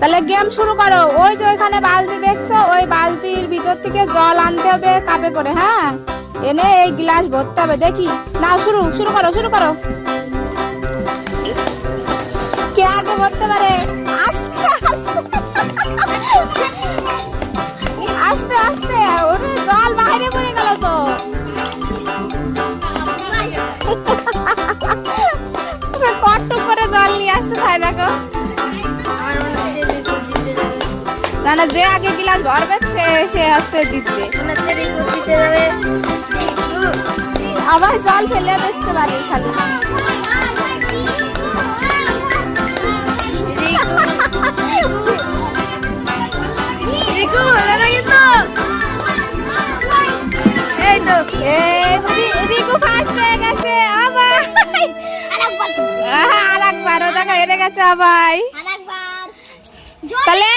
তাহলে গেম শুরু করো। ওই যে ওইখানে বালতি দেখছো, ওই বালতির ভিতর থেকে জল আনতে হবে কাপে করে, হ্যাঁ এনে এই গ্লাস ভরতে হবে। দেখি নাও, শুরু শুরু করো শুরু করো। কে আগে ভরতে পারে? আস্তে আস্তে আস্তে। ওরে জল বাইরে পড়ে গেল তো। কটটুক করে জল নিয়ে আসতে চাই দেখো। না না, যে আগে গিলাস ভরবে সে হচ্ছে জিতবে। আবার জল ফেলে দেখতে পারি খালি। রিকু ফার্স্ট হয়ে গেছে। আবার আরেকবার ও দেখো হেরে গেছে আবার। তাহলে